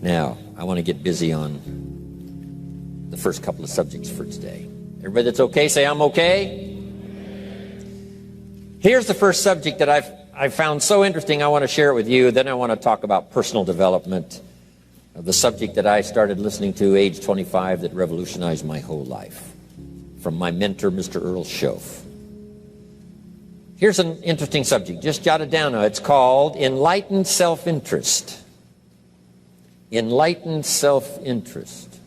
Now, I want to get busy on the first couple of subjects for today. Everybody that's okay, say I'm okay. Here's the first subject that I found so interesting. I want to share it with you. Then I want to talk about personal development, the subject that I started listening to age 25 that revolutionized my whole life, from my mentor, Mr. Earl Schoaf. Here's an interesting subject. Just jot it down now. It's called enlightened self-interest. Enlightened self-interest.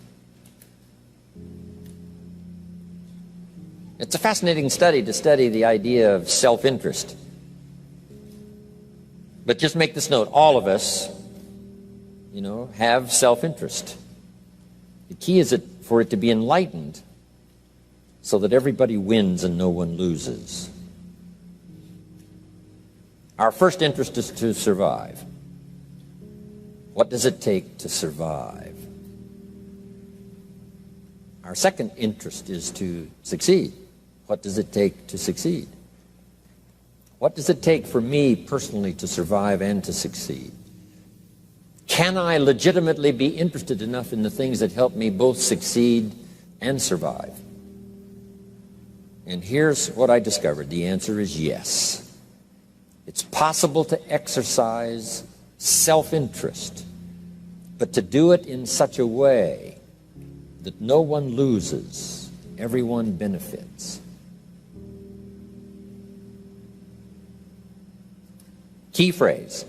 It's a fascinating study to study the idea of self-interest. But just make this note, all of us, have self-interest. The key is for it to be enlightened so that everybody wins and no one loses. Our first interest is to survive. What does it take to survive? Our second interest is to succeed. What does it take to succeed? What does it take for me personally to survive and to succeed? Can I legitimately be interested enough in the things that help me both succeed and survive? And here's what I discovered. The answer is yes. It's possible to exercise self-interest, but to do it in such a way that no one loses, everyone benefits. Key phrase.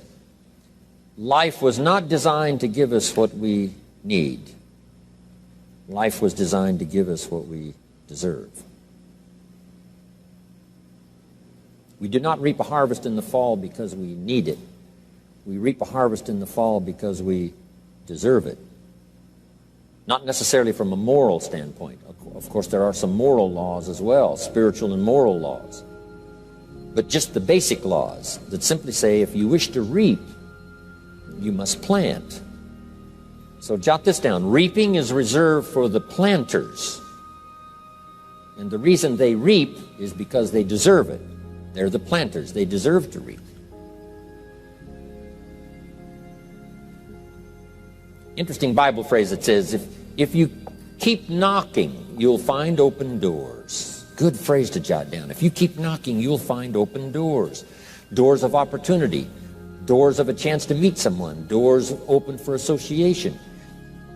Life was not designed to give us what we need. Life was designed to give us what we deserve. We do not reap a harvest in the fall because we need it. We reap a harvest in the fall because we deserve it. Not necessarily from a moral standpoint. Of course, there are some moral laws as well, spiritual and moral laws. But just the basic laws that simply say if you wish to reap, you must plant. So jot this down. Reaping is reserved for the planters. And the reason they reap is because they deserve it. They're the planters. They deserve to reap. Interesting Bible phrase that says, if you keep knocking, you'll find open doors. Good phrase to jot down. If you keep knocking, you'll find open doors. Doors of opportunity. Doors of a chance to meet someone. Doors open for association.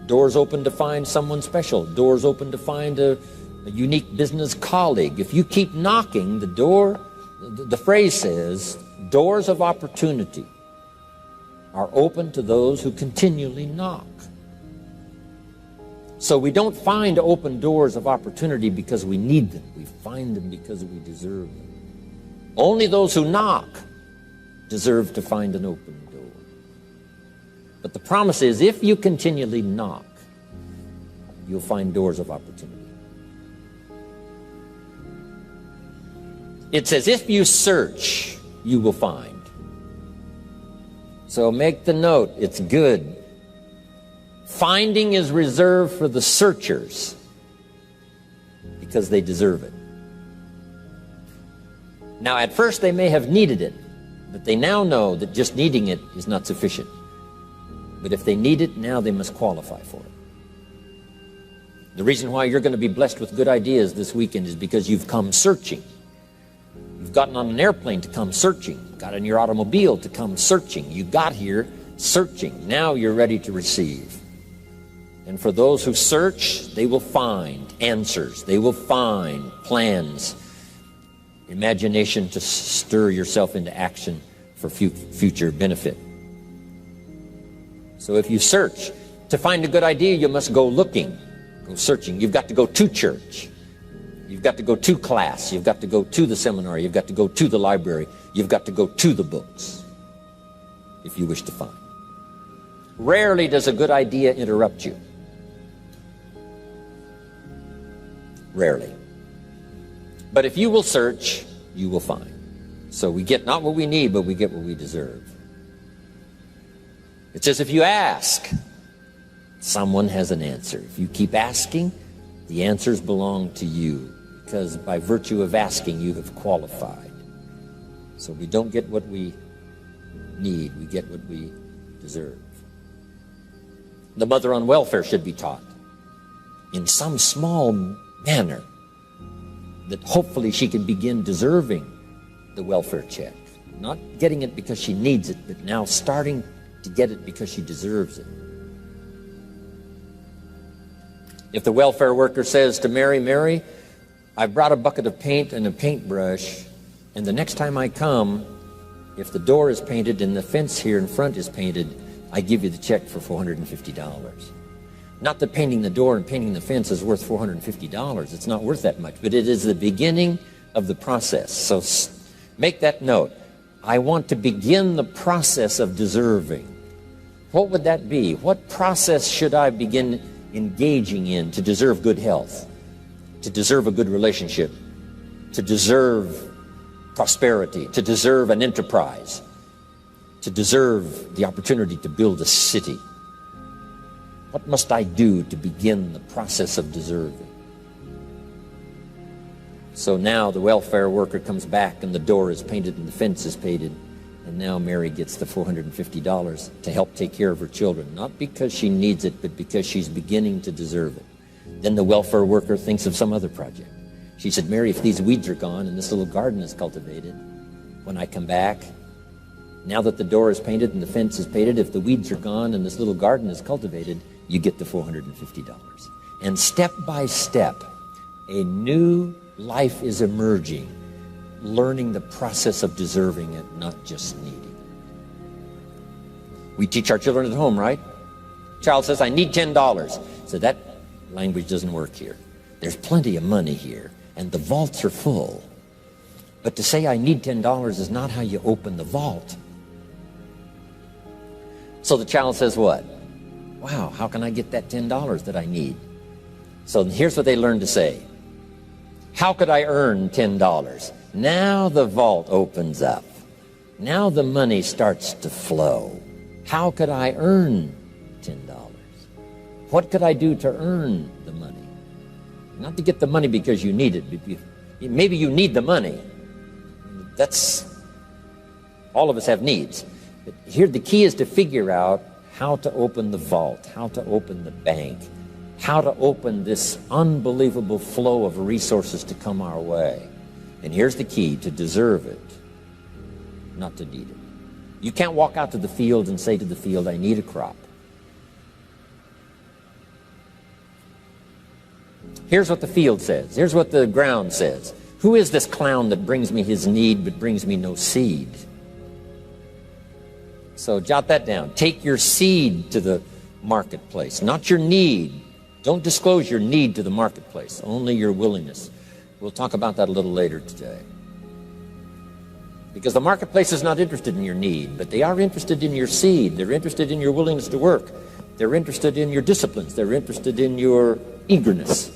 Doors open to find someone special. Doors open to find a unique business colleague. If you keep knocking, the phrase says, doors of opportunity are open to those who continually knock. So we don't find open doors of opportunity because we need them. We find them because we deserve them. Only those who knock deserve to find an open door. But the promise is, if you continually knock, you'll find doors of opportunity. It says, if you search, you will find. So make the note, it's good. Finding is reserved for the searchers because they deserve it. Now, at first they may have needed it, but they now know that just needing it is not sufficient. But if they need it, now they must qualify for it. The reason why you're going to be blessed with good ideas this weekend is because you've come searching. You've gotten on an airplane to come searching. Got in your automobile to come searching. You got here searching. Now you're ready to receive. And for those who search, they will find answers. They will find plans, imagination to stir yourself into action for future benefit. So if you search, to find a good idea, you must go looking, go searching. You've got to go to church. You've got to go to class. You've got to go to the seminar. You've got to go to the library. You've got to go to the books if you wish to find. Rarely does a good idea interrupt you. Rarely. But if you will search, you will find. So we get not what we need, but we get what we deserve. It says if you ask, someone has an answer. If you keep asking, the answers belong to you, because by virtue of asking, you have qualified. So we don't get what we need, we get what we deserve. The mother on welfare should be taught in some small manner that hopefully she can begin deserving the welfare check. Not getting it because she needs it, but now starting to get it because she deserves it. If the welfare worker says to Mary, Mary, I brought a bucket of paint and a paintbrush, and the next time I come, if the door is painted and the fence here in front is painted, I give you the check for $450. Not that painting the door and painting the fence is worth $450. It's not worth that much, but it is the beginning of the process. So make that note. I want to begin the process of deserving. What would that be? What process should I begin engaging in to deserve good health, to deserve a good relationship, to deserve prosperity, to deserve an enterprise, to deserve the opportunity to build a city? What must I do to begin the process of deserving? So now the welfare worker comes back and the door is painted and the fence is painted, and now Mary gets the $450 to help take care of her children, not because she needs it, but because she's beginning to deserve it. Then the welfare worker thinks of some other project. She said, Mary, if these weeds are gone and this little garden is cultivated, when I come back, now that the door is painted and the fence is painted, if the weeds are gone and this little garden is cultivated, you get the $450. And step by step, a new life is emerging, learning the process of deserving it, not just needing. We teach our children at home, right? Child says, I need $10. So that language doesn't work here. There's plenty of money here, and the vaults are full. But to say I need $10 is not how you open the vault. So the child says what? Wow, how can I get that $10 that I need? So here's what they learn to say. How could I earn $10? Now the vault opens up. Now the money starts to flow. How could I earn $10? What could I do to earn the money? Not to get the money because you need it. Maybe you need the money. That's, all of us have needs. But here the key is to figure out how to open the vault, how to open the bank, how to open this unbelievable flow of resources to come our way. And here's the key: to deserve it, not to need it. You can't walk out to the field and say to the field, I need a crop. Here's what the field says. Here's what the ground says. Who is this clown that brings me his need but brings me no seed? So jot that down. Take your seed to the marketplace, not your need. Don't disclose your need to the marketplace, only your willingness. We'll talk about that a little later today. Because the marketplace is not interested in your need, but they are interested in your seed. They're interested in your willingness to work. They're interested in your disciplines. They're interested in your eagerness.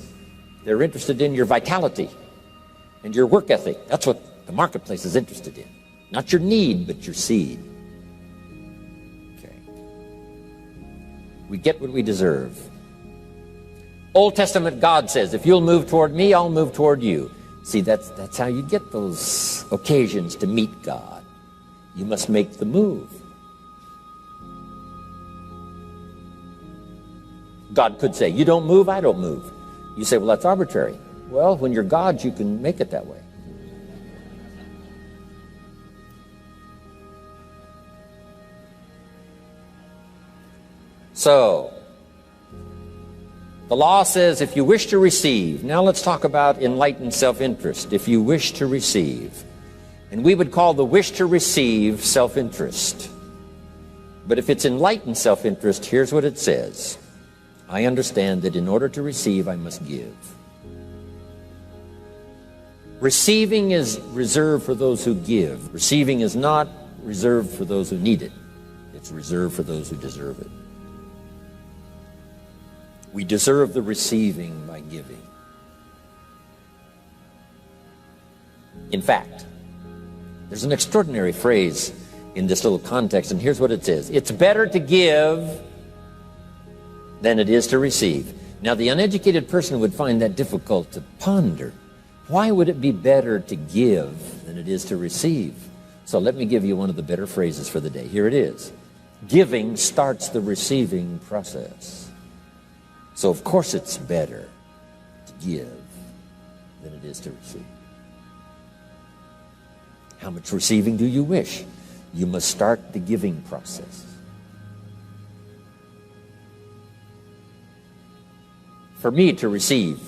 They're interested in your vitality and your work ethic. That's what the marketplace is interested in. Not your need, but your seed. Okay. We get what we deserve. Old Testament God says, if you'll move toward me, I'll move toward you. See, that's how you get those occasions to meet God. You must make the move. God could say, you don't move, I don't move. You say, well, that's arbitrary. Well, when you're God, you can make it that way. So, the law says if you wish to receive. Now let's talk about enlightened self-interest. If you wish to receive. And we would call the wish to receive self-interest. But if it's enlightened self-interest, here's what it says. I understand that in order to receive, I must give. Receiving is reserved for those who give. Receiving is not reserved for those who need it. It's reserved for those who deserve it. We deserve the receiving by giving. In fact, there's an extraordinary phrase in this little context, and here's what it says. It's better to give than it is to receive. Now, the uneducated person would find that difficult to ponder. Why would it be better to give than it is to receive? So let me give you one of the better phrases for the day. Here it is. Giving starts the receiving process. So of course it's better to give than it is to receive. How much receiving do you wish? You must start the giving process. For me to receive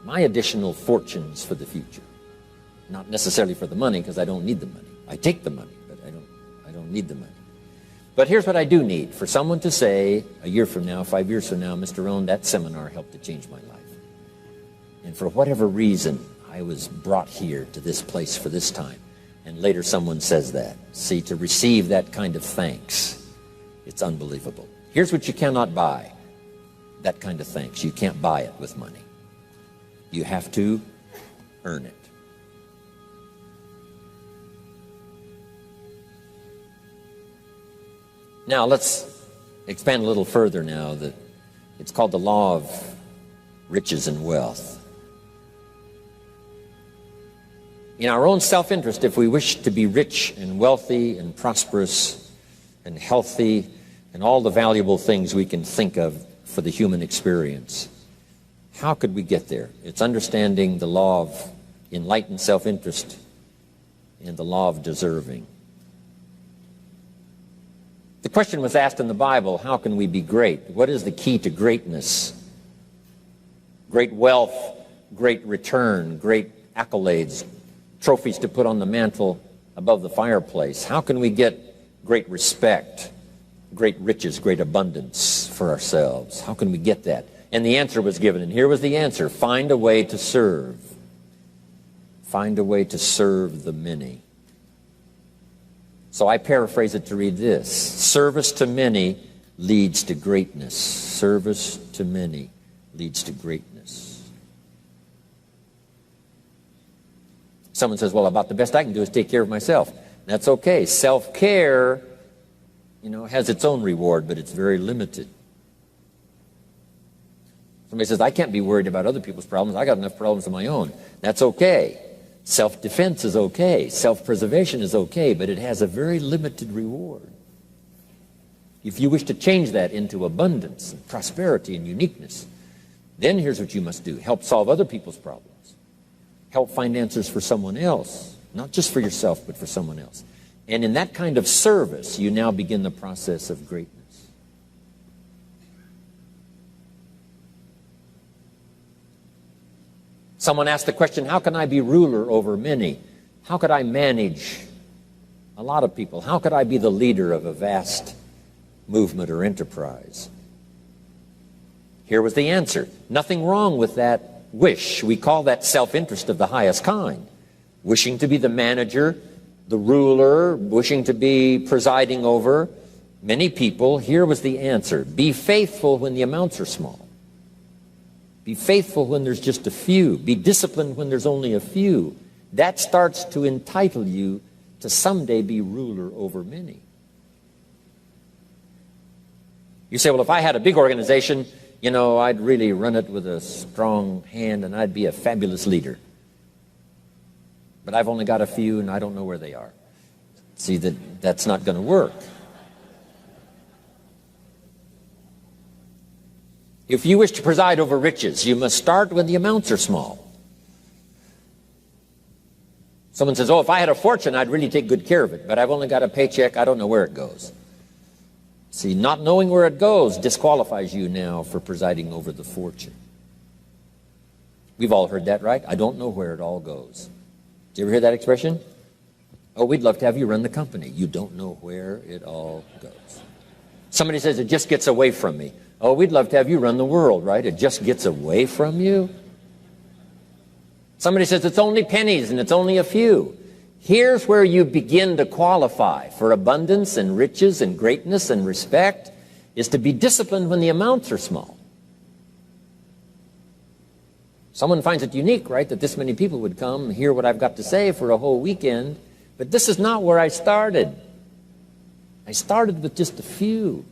my additional fortunes for the future, not necessarily for the money, because I don't need the money. I take the money, but I don't need the money. But here's what I do need: for someone to say a year from now, 5 years from now, Mr. Rohn, that seminar helped to change my life. And for whatever reason, I was brought here to this place for this time. And later someone says that. See, to receive that kind of thanks, it's unbelievable. Here's what you cannot buy: that kind of thanks. You can't buy it with money. You have to earn it. Now let's expand a little further now. That it's called the law of riches and wealth. In our own self-interest, if we wish to be rich and wealthy and prosperous and healthy and all the valuable things we can think of for the human experience, how could we get there? It's understanding the law of enlightened self-interest and the law of deserving. The question was asked in the Bible, how can we be great? What is the key to greatness? Great wealth, great return, great accolades, trophies to put on the mantle above the fireplace. How can we get great respect, great riches, great abundance for ourselves? How can we get that? And the answer was given, and here was the answer: find a way to serve. Find a way to serve the many. So I paraphrase it to read this: service to many leads to greatness. Service to many leads to greatness. Someone says, well, about the best I can do is take care of myself. That's okay. Self-care, has its own reward, but it's very limited. Somebody says, I can't be worried about other people's problems. I got enough problems of my own. That's okay. Self-defense is okay. Self-preservation is okay, but it has a very limited reward. If you wish to change that into abundance and prosperity and uniqueness, then here's what you must do: help solve other people's problems. Help find answers for someone else, not just for yourself, but for someone else. And in that kind of service, you now begin the process of greatness. Someone asked the question, how can I be ruler over many? How could I manage a lot of people? How could I be the leader of a vast movement or enterprise? Here was the answer: nothing wrong with that wish. We call that self-interest of the highest kind. Wishing to be the manager, the ruler, wishing to be presiding over many people. Here was the answer: be faithful when the amounts are small. Be faithful when there's just a few. Be disciplined when there's only a few. That starts to entitle you to someday be ruler over many. You say, well, if I had a big organization, I'd really run it with a strong hand and I'd be a fabulous leader. But I've only got a few and I don't know where they are. See, that's not going to work. If you wish to preside over riches, you must start when the amounts are small. Someone says, oh, if I had a fortune, I'd really take good care of it, but I've only got a paycheck, I don't know where it goes. See, not knowing where it goes disqualifies you now for presiding over the fortune. We've all heard that, right? I don't know where it all goes. Did you ever hear that expression? Oh, we'd love to have you run the company. You don't know where it all goes. Somebody says, it just gets away from me. Oh, we'd love to have you run the world, right? It just gets away from you. Somebody says it's only pennies and it's only a few. Here's where you begin to qualify for abundance and riches and greatness and respect, is to be disciplined when the amounts are small. Someone finds it unique, right, that this many people would come and hear what I've got to say for a whole weekend, but this is not where I started. I started with just a few.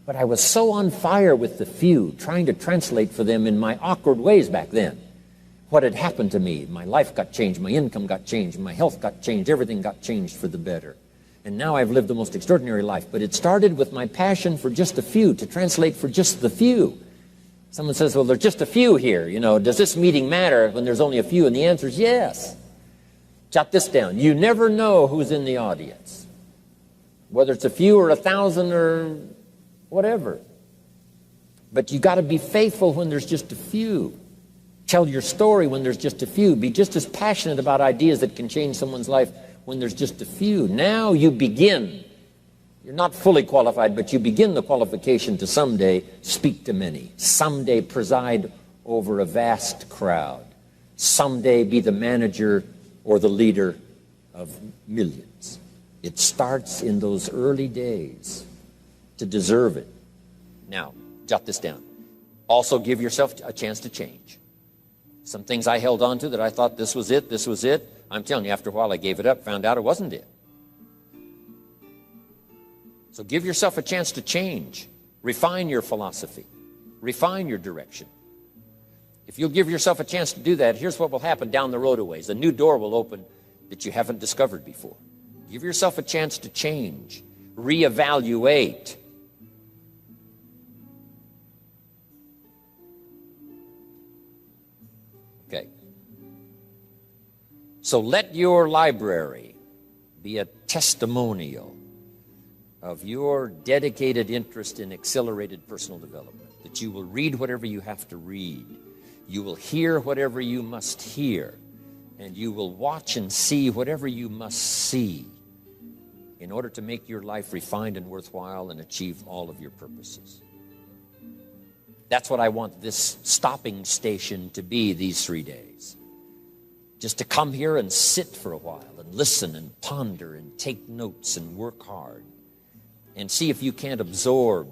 But I was so on fire with the few, trying to translate for them in my awkward ways back then what had happened to me. My life got changed, my income got changed, my health got changed, everything got changed for the better. and now I've lived the most extraordinary life. But it started with my passion for just a few, to translate for just the few. Someone says, well, there's just a few here. You know, does this meeting matter when there's only a few? And the answer is yes. Jot this down. You never know who's in the audience, whether it's a few or 1,000 or whatever. But you got to be faithful when there's just a few. Tell your story when there's just a few. Be just as passionate about ideas that can change someone's life when there's just a few. Now you begin. You're not fully qualified, but you begin the qualification to someday speak to many. Someday preside over a vast crowd. Someday be the manager or the leader of millions. It starts in those early days to deserve it. Now, jot this down. Also give yourself a chance to change. Some things I held on to that I thought this was it, this was it. I'm telling you, after a while I gave it up, found out it wasn't it. So give yourself a chance to change. Refine your philosophy. Refine your direction. If you'll give yourself a chance to do that, here's what will happen down the road a ways. A new door will open that you haven't discovered before. Give yourself a chance to change. Reevaluate. Okay. So let your library be a testimonial of your dedicated interest in accelerated personal development, that you will read whatever you have to read, you will hear whatever you must hear, and you will watch and see whatever you must see in order to make your life refined and worthwhile and achieve all of your purposes. That's what I want this stopping station to be these 3 days. Just to come here and sit for a while and listen and ponder and take notes and work hard and see if you can't absorb,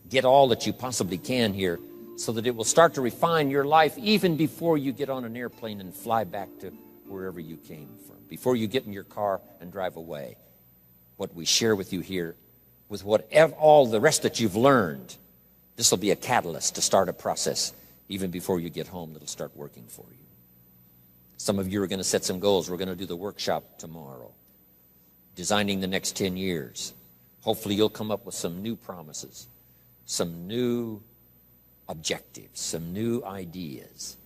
get all that you possibly can here so that it will start to refine your life even before you get on an airplane and fly back to wherever you came from, before you get in your car and drive away. What we share with you here, with all the rest that you've learned, this will be a catalyst to start a process even before you get home that'll start working for you. Some of you are going to set some goals. We're going to do the workshop tomorrow, designing the next 10 years. Hopefully you'll come up with some new promises, some new objectives, some new ideas.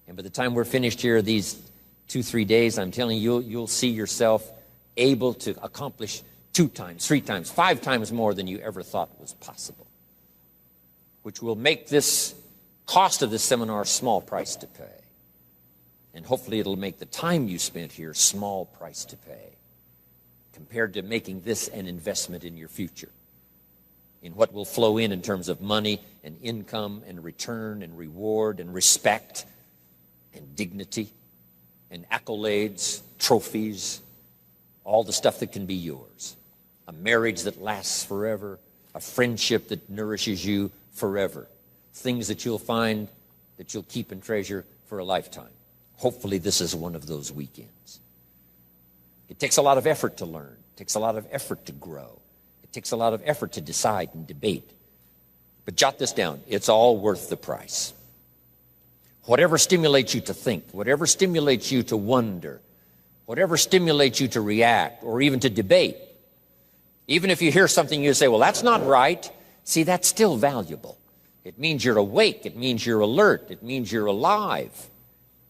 And by the time we're finished here, these 2-3 days, I'm telling you, you'll see yourself able to accomplish 2 times, 3 times, 5 times more than you ever thought was possible, which will make this cost of this seminar a small price to pay. And hopefully it'll make the time you spent here small price to pay compared to making this an investment in your future, in what will flow in terms of money and income and return and reward and respect and dignity and accolades, trophies, all the stuff that can be yours. A marriage that lasts forever, a friendship that nourishes you forever, things that you'll find that you'll keep and treasure for a lifetime. Hopefully this is one of those weekends. It takes a lot of effort to learn. It takes a lot of effort to grow. It takes a lot of effort to decide and debate. But jot this down. It's all worth the price. Whatever stimulates you to think, whatever stimulates you to wonder, whatever stimulates you to react or even to debate, even if you hear something you say, well, that's not right, see, that's still valuable. It means you're awake. It means you're alert. It means you're alive.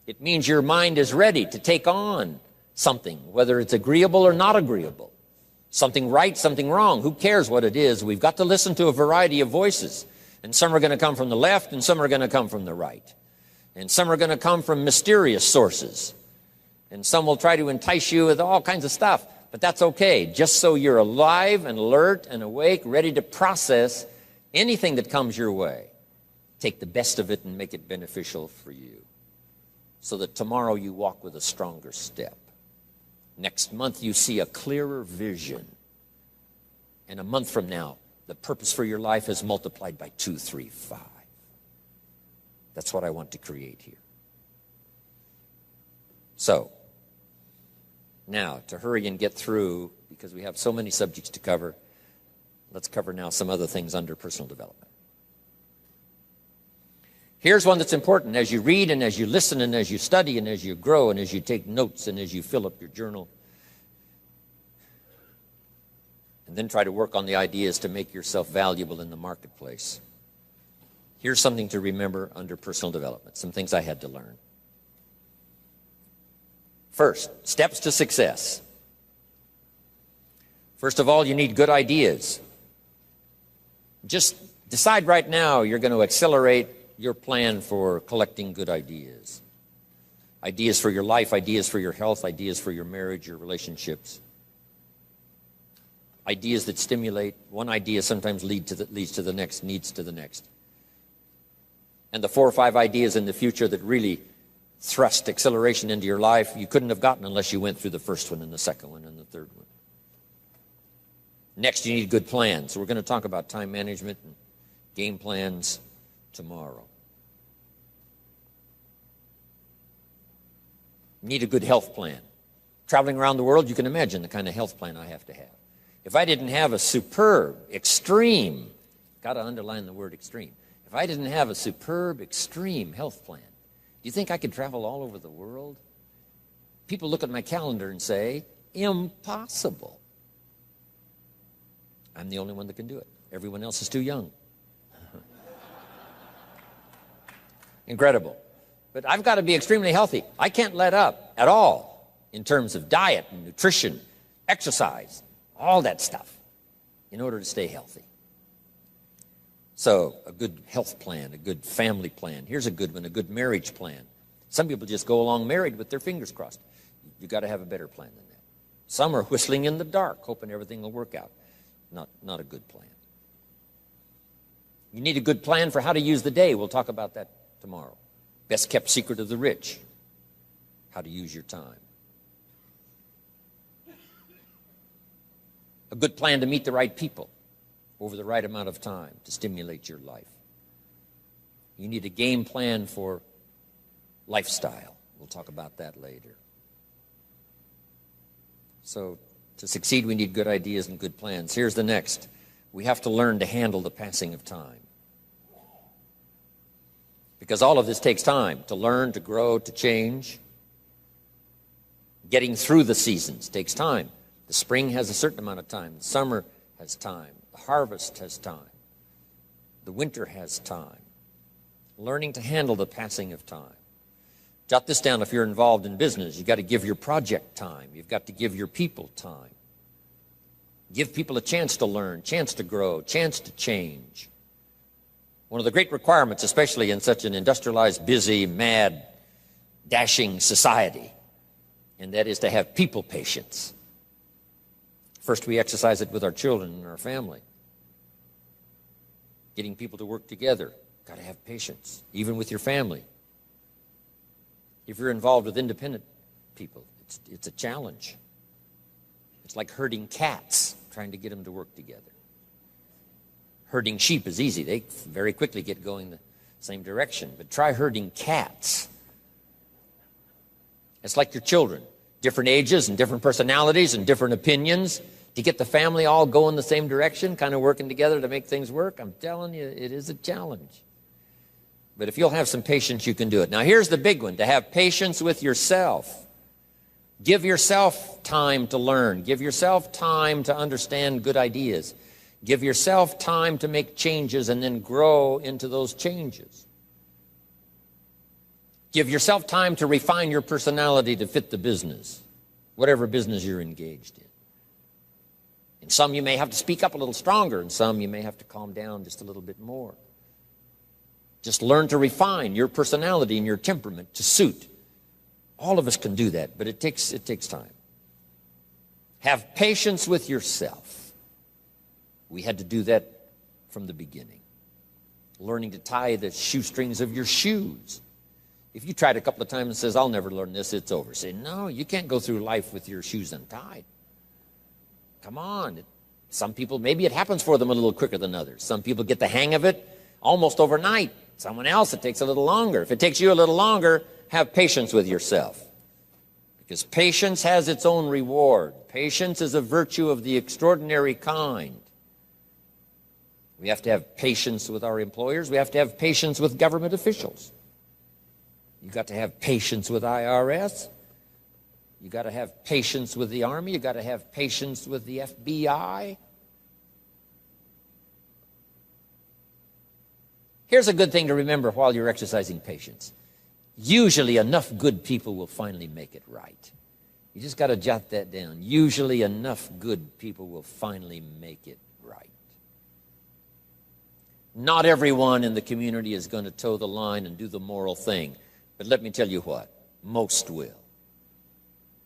It means your mind is ready to take on something, whether it's agreeable or not agreeable. Something right, something wrong. Who cares what it is? We've got to listen to a variety of voices. And some are going to come from the left and some are going to come from the right. And some are going to come from mysterious sources. And some will try to entice you with all kinds of stuff. But that's okay, just so you're alive and alert and awake, ready to process anything that comes your way. Take the best of it and make it beneficial for you, so that tomorrow you walk with a stronger step. Next month you see a clearer vision. And a month from now, the purpose for your life is multiplied by 2, 3, 5. That's what I want to create here. So, now, to hurry and get through, because we have so many subjects to cover, let's cover now some other things under personal development. Here's one that's important as you read and as you listen and as you study and as you grow and as you take notes and as you fill up your journal. then try to work on the ideas to make yourself valuable in the marketplace. Here's something to remember under personal development, some things I had to learn. First, steps to success. First of all, you need good ideas. Just decide right now you're going to accelerate your plan for collecting good ideas. Ideas for your life, ideas for your health, ideas for your marriage, your relationships. Ideas that stimulate. One idea sometimes leads to the next, needs to the next. And the 4 or 5 ideas in the future that really thrust acceleration into your life, you couldn't have gotten unless you went through the first one and the second one and the third one. Next, you need good plans. So we're going to talk about time management and game plans tomorrow. You need a good health plan. Traveling around the world, you can imagine the kind of health plan I have to have. If I didn't have a superb, extreme, got to underline the word extreme, if I didn't have a superb, extreme health plan, do you think I could travel all over the world? People look at my calendar and say, impossible. I'm the only one that can do it. Everyone else is too young. Incredible. But I've got to be extremely healthy. I can't let up at all in terms of diet and nutrition, exercise, all that stuff in order to stay healthy. So a good health plan, a good family plan. Here's a good one, a good marriage plan. Some people just go along married with their fingers crossed. You've got to have a better plan than that. Some are whistling in the dark, hoping everything will work out. Not a good plan. You need a good plan for how to use the day. We'll talk about that tomorrow. Best kept secret of the rich, how to use your time. A good plan to meet the right people over the right amount of time to stimulate your life. You need a game plan for lifestyle. We'll talk about that later. So to succeed, we need good ideas and good plans. Here's the next. We have to learn to handle the passing of time. Because all of this takes time to learn, to grow, to change. Getting through the seasons takes time. The spring has a certain amount of time. The summer has time. The harvest has time. The winter has time. Learning to handle the passing of time. Jot this down if you're involved in business. You've got to give your project time. You've got to give your people time. Give people a chance to learn, chance to grow, chance to change. One of the great requirements, especially in such an industrialized, busy, mad, dashing society, and that is to have people patience. First, we exercise it with our children and our family. Getting people to work together, got to have patience, even with your family. If you're involved with independent people, it's a challenge. It's like herding cats, trying to get them to work together. Herding sheep is easy. They very quickly get going the same direction. But try herding cats. It's like your children. Different ages and different personalities and different opinions. To get the family all going the same direction, kind of working together to make things work, I'm telling you, it is a challenge. But if you'll have some patience, you can do it. Now, here's the big one, to have patience with yourself. Give yourself time to learn. Give yourself time to understand good ideas. Give yourself time to make changes and then grow into those changes. Give yourself time to refine your personality to fit the business, whatever business you're engaged in. In some you may have to speak up a little stronger, and some you may have to calm down just a little bit more. Just learn to refine your personality and your temperament to suit. All of us can do that, but it takes time. Have patience with yourself. We had to do that from the beginning. Learning to tie the shoestrings of your shoes. If you tried a couple of times and says, I'll never learn this, it's over. Say, no, you can't go through life with your shoes untied. Come on. Some people, maybe it happens for them a little quicker than others. Some people get the hang of it almost overnight. Someone else, it takes a little longer. If it takes you a little longer, have patience with yourself. Because patience has its own reward. Patience is a virtue of the extraordinary kind. We have to have patience with our employers. We have to have patience with government officials. You've got to have patience with IRS. You've got to have patience with the Army. You've got to have patience with the FBI. Here's a good thing to remember while you're exercising patience. Usually enough good people will finally make it right. You just got to jot that down. Usually enough good people will finally make it right. Not everyone in the community is going to toe the line and do the moral thing. But let me tell you what, most will.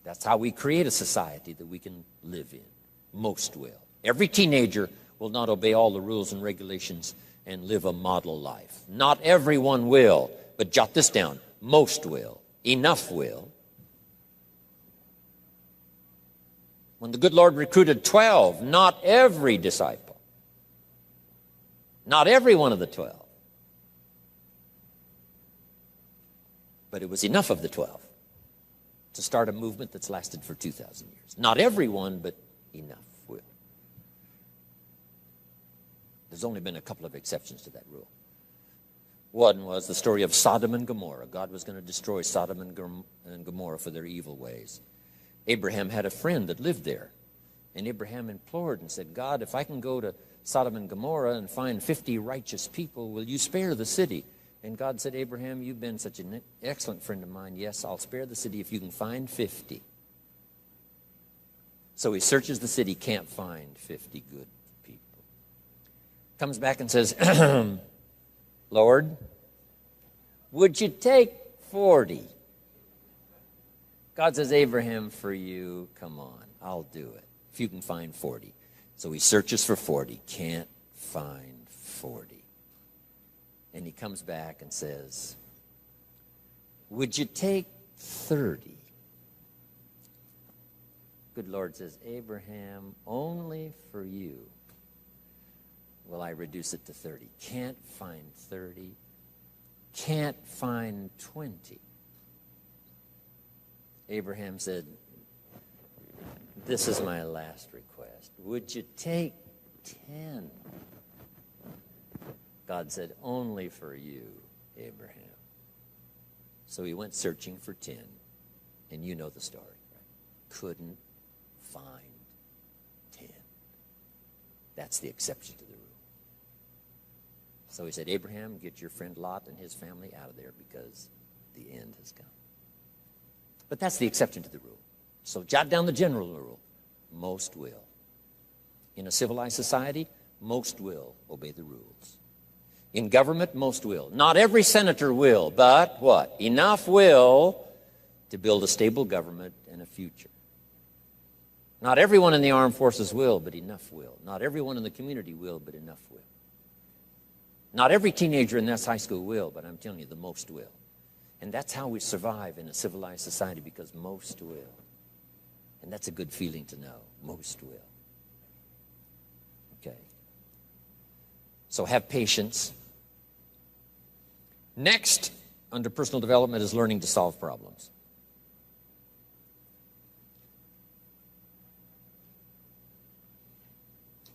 That's how we create a society that we can live in. Most will. Every teenager will not obey all the rules and regulations and live a model life. Not everyone will, but jot this down. Most will. Enough will. When the good Lord recruited 12, not every disciple, not every one of the 12, but it was enough of the 12 to start a movement that's lasted for 2,000 years. Not everyone, but enough will. There's only been a couple of exceptions to that rule. One was the story of Sodom and Gomorrah. God was going to destroy Sodom and Gomorrah for their evil ways. Abraham had a friend that lived there. And Abraham implored and said, God, if I can go to Sodom and Gomorrah and find 50 righteous people, will you spare the city? And God said, Abraham, you've been such an excellent friend of mine. Yes, I'll spare the city if you can find 50. So he searches the city, can't find 50 good people. Comes back and says, Lord, would you take 40? God says, Abraham, for you, come on, I'll do it. If you can find 40. So he searches for 40, can't find 40. And he comes back and says, would you take 30? Good Lord says, Abraham, only for you will I reduce it to 30. Can't find 30. Can't find 20. Abraham said, this is my last request. Would you take 10? God said, only for you, Abraham. So he went searching for 10. And you know the story, right? Couldn't find 10. That's the exception to the rule. So he said, Abraham, get your friend Lot and his family out of there because the end has come. But that's the exception to the rule. So jot down the general rule. Most will. In a civilized society, most will obey the rules. In government, most will. Not every senator will, but what? Enough will to build a stable government and a future. Not everyone in the armed forces will, but enough will. Not everyone in the community will, but enough will. Not every teenager in this high school will, but I'm telling you, the most will. And that's how we survive in a civilized society, because most will. And that's a good feeling to know. Most will. Okay. So have patience. Next, under personal development, is learning to solve problems.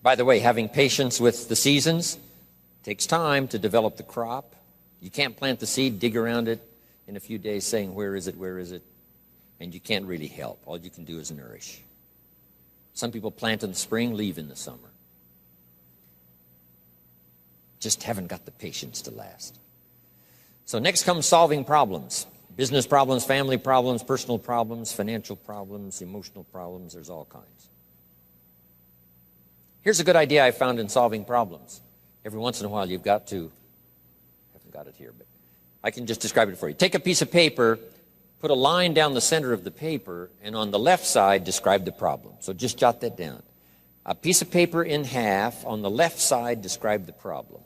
By the way, having patience with the seasons takes time to develop the crop. You can't plant the seed, dig around it in a few days saying, where is it, where is it? And you can't really help. All you can do is nourish. Some people plant in the spring, leave in the summer. Just haven't got the patience to last. So next comes solving problems. Business problems, family problems, personal problems, financial problems, emotional problems. There's all kinds. Here's a good idea I found in solving problems. Every once in a while you've got to, I haven't got it here, but I can just describe it for you. Take a piece of paper, put a line down the center of the paper, and on the left side describe the problem. So just jot that down. A piece of paper in half, on the left side describe the problem.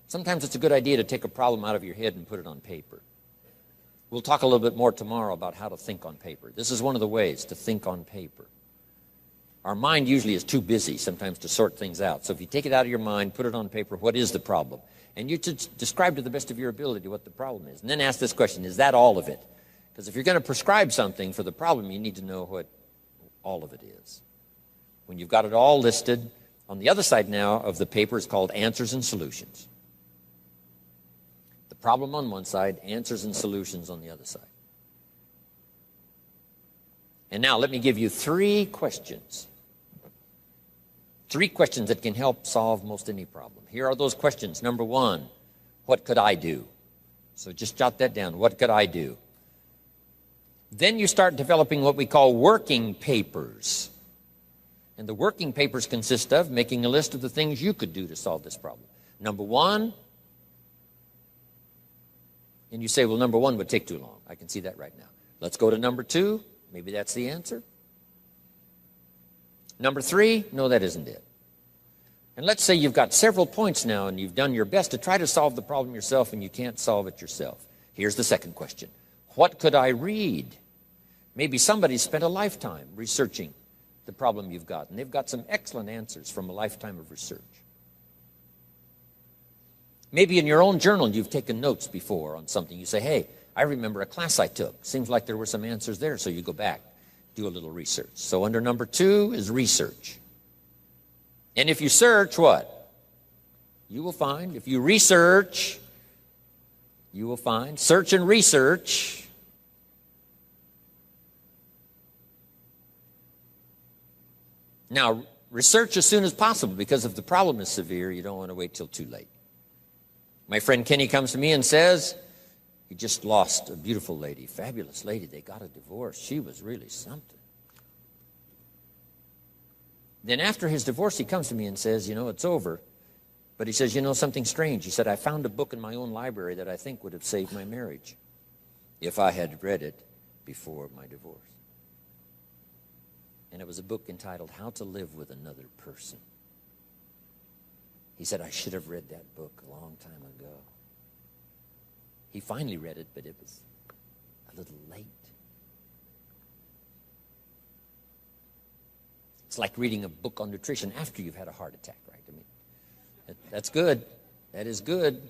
Sometimes it's a good idea to take a problem out of your head and put it on paper. We'll talk a little bit more tomorrow about how to think on paper. This is one of the ways to think on paper. Our mind usually is too busy sometimes to sort things out. So if you take it out of your mind, put it on paper, what is the problem? And you should describe to the best of your ability what the problem is. And then ask this question, is that all of it? Because if you're going to prescribe something for the problem, you need to know what all of it is. When you've got it all listed, on the other side now of the paper is called answers and solutions. The problem on one side, answers and solutions on the other side. And now let me give you 3 questions. 3 questions that can help solve most any problem. Here are those questions. Number 1, what could I do? So just jot that down. What could I do? Then you start developing what we call working papers. And the working papers consist of making a list of the things you could do to solve this problem. Number one, and you say, well, number one would take too long. I can see that right now. Let's go to number two. Maybe that's the answer. Number three, no, that isn't it. And let's say you've got several points now and you've done your best to try to solve the problem yourself and you can't solve it yourself. Here's the second question. What could I read? Maybe somebody spent a lifetime researching the problem you've got, and they've got some excellent answers from a lifetime of research. Maybe in your own journal you've taken notes before on something. You say, hey, I remember a class I took. Seems like there were some answers there, so you go back, do a little research. So under number two is research. And if you search, what? You will find. If you research, you will find. Search and research. Now, research as soon as possible, because if the problem is severe, you don't want to wait till too late. My friend Kenny comes to me and says, he just lost a beautiful lady, fabulous lady. They got a divorce. She was really something. Then after his divorce, he comes to me and says, you know, it's over. But he says, you know, something strange. He said, I found a book in my own library that I think would have saved my marriage if I had read it before my divorce. And it was a book entitled How to Live with Another Person. He said, I should have read that book a long time ago. He finally read it, but it was a little late. It's like reading a book on nutrition after you've had a heart attack, right? I mean, that's good. That is good.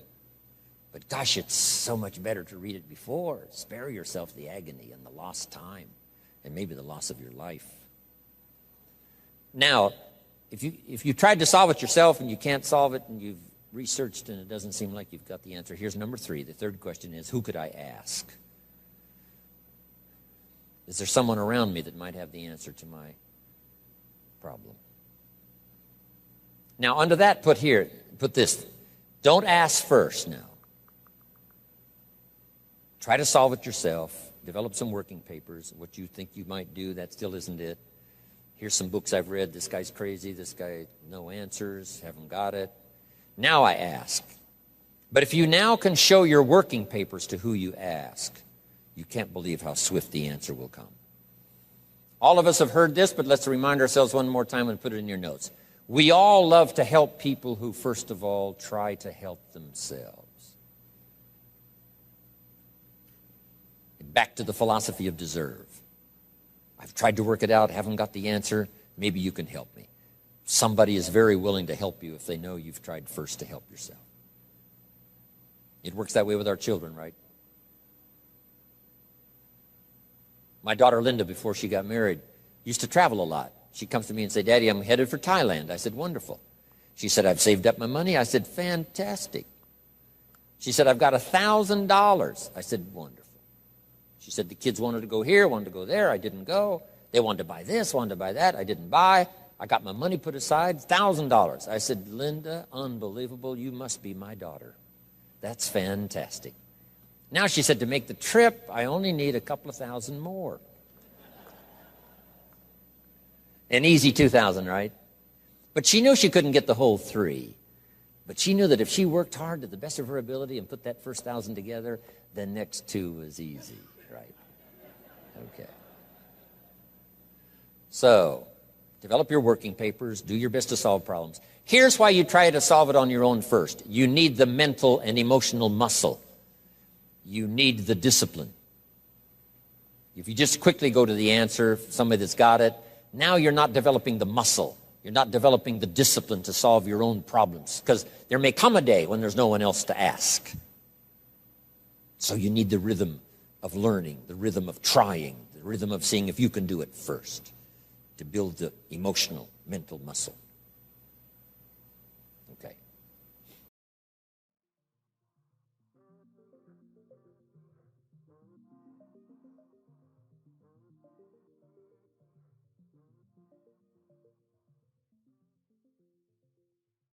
But gosh, it's so much better to read it before. Spare yourself the agony and the lost time and maybe the loss of your life. Now, if you tried to solve it yourself and you can't solve it and you've researched and it doesn't seem like you've got the answer, here's number three. The third question is, who could I ask? Is there someone around me that might have the answer to my problem? Now, under that, put this. Don't ask first now. Try to solve it yourself. Develop some working papers. What you think you might do, that still isn't it. Here's some books I've read. This guy's crazy. This guy, no answers, haven't got it. Now I ask. But if you now can show your working papers to who you ask, you can't believe how swift the answer will come. All of us have heard this, but let's remind ourselves one more time and put it in your notes. We all love to help people who, first of all, try to help themselves. Back to the philosophy of deserve. I've tried to work it out, haven't got the answer. Maybe you can help me. Somebody is very willing to help you if they know you've tried first to help yourself. It works that way with our children, right? My daughter Linda, before she got married, used to travel a lot. She comes to me and said, Daddy, I'm headed for Thailand. I said, wonderful. She said, I've saved up my money. I said, fantastic. She said, I've got $1,000. I said, wonderful. She said, the kids wanted to go here, wanted to go there. I didn't go. They wanted to buy this, wanted to buy that. I didn't buy. I got my money put aside, $1,000. I said, Linda, unbelievable. You must be my daughter. That's fantastic. Now she said, to make the trip, I only need a couple of thousand more. An easy 2,000, right? But she knew she couldn't get the whole three. But she knew that if she worked hard to the best of her ability and put that first 1,000 together, the next two was easy, right? Okay. So, develop your working papers. Do your best to solve problems. Here's why you try to solve it on your own first. You need the mental and emotional muscle. You need the discipline. If you just quickly go to the answer, somebody that's got it, now you're not developing the muscle. You're not developing the discipline to solve your own problems, because there may come a day when there's no one else to ask. So you need the rhythm of learning, the rhythm of trying, the rhythm of seeing if you can do it first to build the emotional, mental muscle.